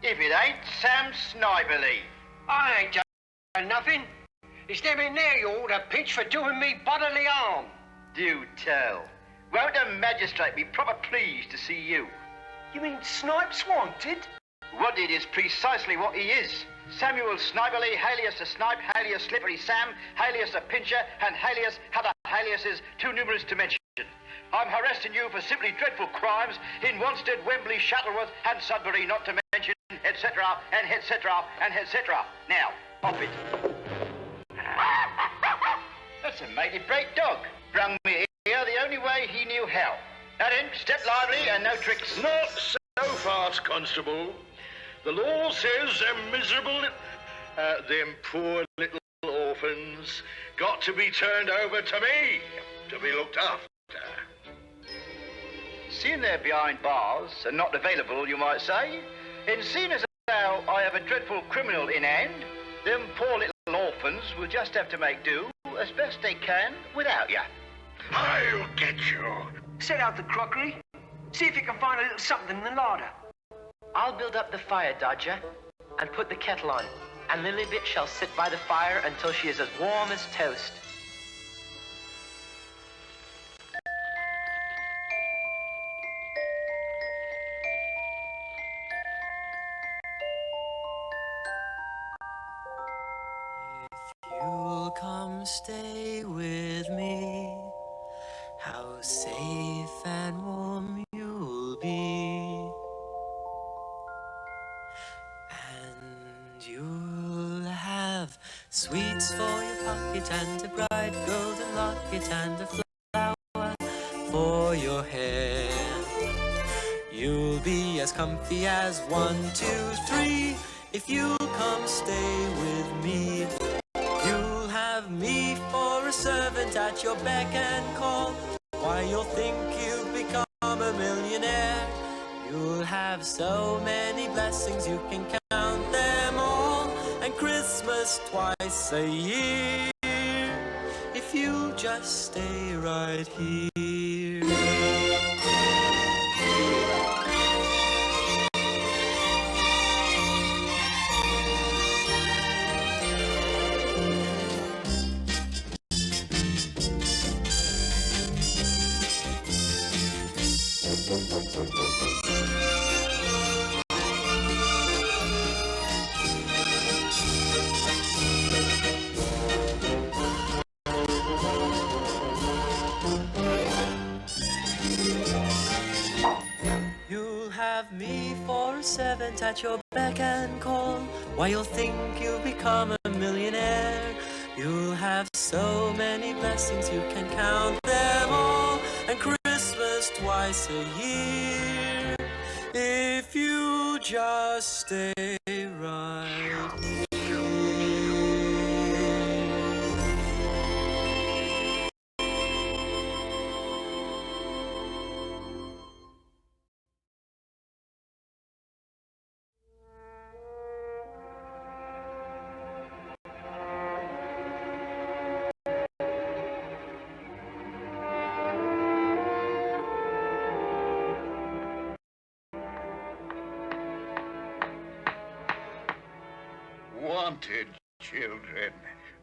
If it ain't Sam Sniperly. I ain't done nothing. It's them in there you ought to pinch for doing me bodily harm. Do tell. Won't a magistrate be proper pleased to see you? You mean Snipes wanted? Wanted is precisely what he is. Samuel Sniperly, alias the Snipe, alias Slippery Sam, alias the Pincher, and alias other aliases too numerous to mention. I'm harassing you for simply dreadful crimes in Wanstead, Wembley, Shuttleworth, and Sudbury, not to mention etc. and etc. and etc. Now, off it. That's a mighty brave dog. Brung me here the only way he knew how. Now then, step lively and no tricks. Not so fast, Constable. The law says them miserable, them poor little orphans got to be turned over to me to be looked after. Seeing they're behind bars and not available, you might say, and seeing as how I have a dreadful criminal in hand, them poor little orphans will just have to make do as best they can without you. I'll get you. Set out the crockery. See if you can find a little something in the larder. I'll build up the fire, Dodger, and put the kettle on, and Lilybit shall sit by the fire until she is as warm as toast. You'll come stay with me, how safe and warm you'll be, and you'll have sweets for your pocket and a bright golden locket and a flower for your hair. You'll be as comfy as 1, 2, 3 if you'll come stay with me. You'll have me for a servant at your beck and call. Why, you'll think you've become a millionaire. You'll have so many blessings you can count them all, and Christmas twice a year if you just stay right here. me for a servant at your beck and call. Why, you'll think you'll become a millionaire. You'll have so many blessings you can count them all, and Christmas twice a year, if you just stay right here. Wanted children.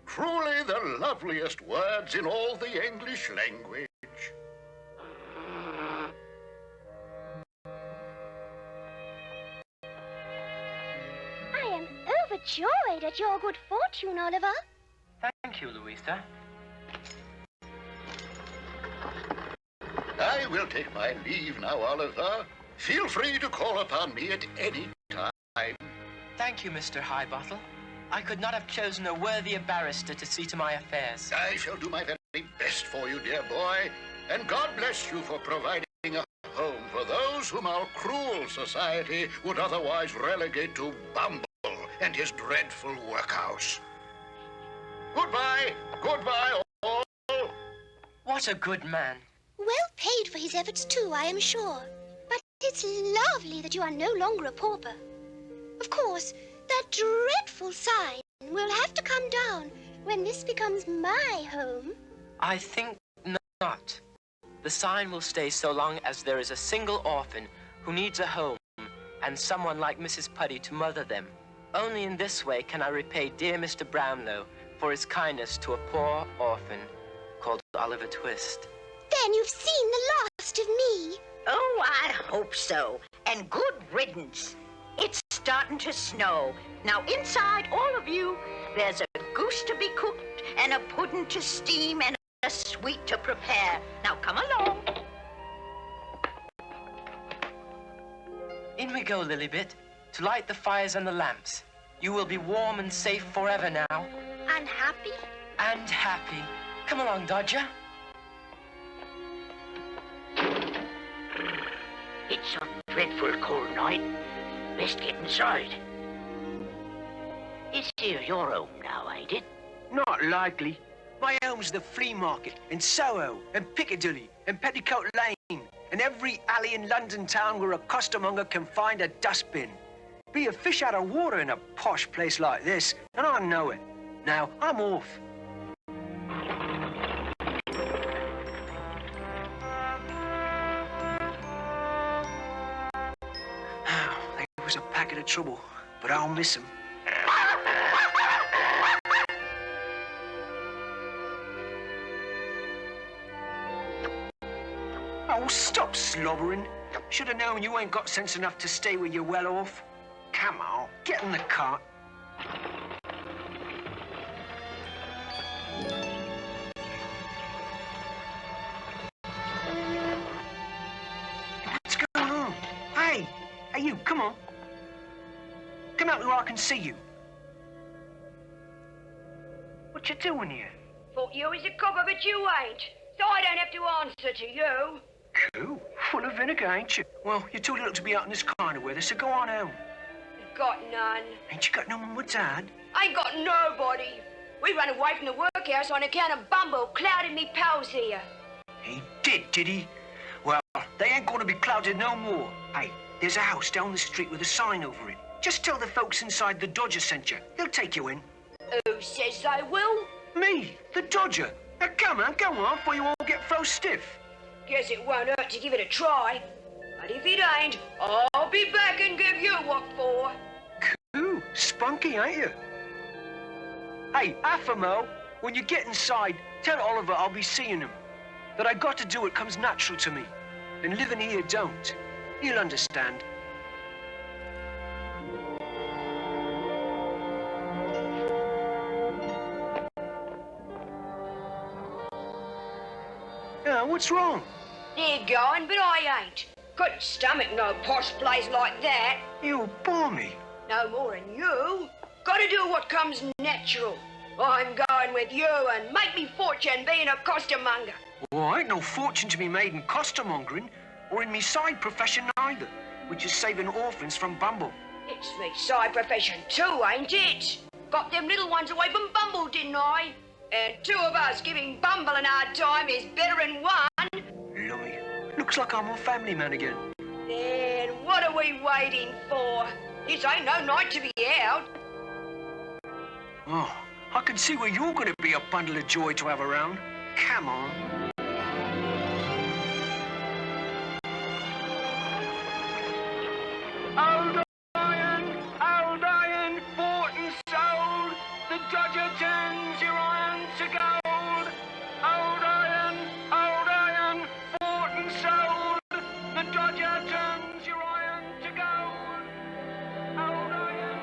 Truly the loveliest words in all the English language. I am overjoyed at your good fortune, Oliver. Thank you, Louisa. I will take my leave now, Oliver. Feel free to call upon me at any time. Thank you, Mr. Highbottle. I could not have chosen a worthier barrister to see to my affairs. I shall do my very best for you, dear boy, and God bless you for providing a home for those whom our cruel society would otherwise relegate to Bumble and his dreadful workhouse. Goodbye, goodbye, all. What a good man. Well paid for his efforts, too, I am sure. But it's lovely that you are no longer a pauper. Of course, that dreadful sign will have to come down when this becomes my home. I think not. The sign will stay so long as there is a single orphan who needs a home and someone like Mrs. Puddy to mother them. Only in this way can I repay dear Mr. Brownlow for his kindness to a poor orphan called Oliver Twist. Then you've seen the last of me. Oh, I hope so. And good riddance. It's starting to snow. Now, inside all of you, there's a goose to be cooked, and a pudding to steam, and a sweet to prepare. Now, come along. In we go, Lilybit, to light the fires and the lamps. You will be warm and safe forever now. And happy? And happy. Come along, Dodger. It's a dreadful cold night. Best get inside. This here your home now, ain't it? Not likely. My home's the flea market in Soho and Piccadilly and Petticoat Lane and every alley in London town where a costermonger can find a dustbin. Be a fish out of water in a posh place like this, and I know it. Now, I'm off. There was a packet of trouble, but I'll miss him. Oh, stop slobbering. Should have known you ain't got sense enough to stay where you're well off. Come on, get in the cart. What's going on? Hey, you, come on. Come out where I can see you. What you doing here? Thought you was a copper, but you ain't. So I don't have to answer to you. Cool. Full of vinegar, ain't you? Well, you're too little to be out in this kind of weather, so go on home. Got none. Ain't you got no mum or dad? I ain't got nobody. We run away from the workhouse on account of Bumble clouding me pals here. He did he? Well, they ain't gonna be clouded no more. Hey, there's a house down the street with a sign over it. Just tell the folks inside the Dodger sent you. They'll take you in. Who says they will? Me, the Dodger. Now, come on, go on, before you all get froze stiff. Guess it won't hurt to give it a try. But if it ain't, I'll be back and give you what for. Cool. Spunky, ain't you? Hey, Affamo, when you get inside, tell Oliver I'll be seeing him. That I got to do it comes natural to me. And living here don't. He'll understand. What's wrong? They're going, but I ain't. Couldn't stomach no posh place like that. You bore me. No more than you. Gotta do what comes natural. I'm going with you and make me fortune being a costermonger. Well, ain't no fortune to be made in costermongering, or in me side profession either, which is saving orphans from Bumble. It's me side profession too, ain't it? Got them little ones away from Bumble, didn't I? And two of us giving Bumble an hard time is better than one. Lummy, looks like I'm a family man again. Then what are we waiting for? This ain't no night to be out. Oh, I can see where you're going to be a bundle of joy to have around. Come on. Old iron, bought and sold. The Dodger turns your iron to gold. Old iron, bought and sold. The Dodger turns your iron to gold. Old iron,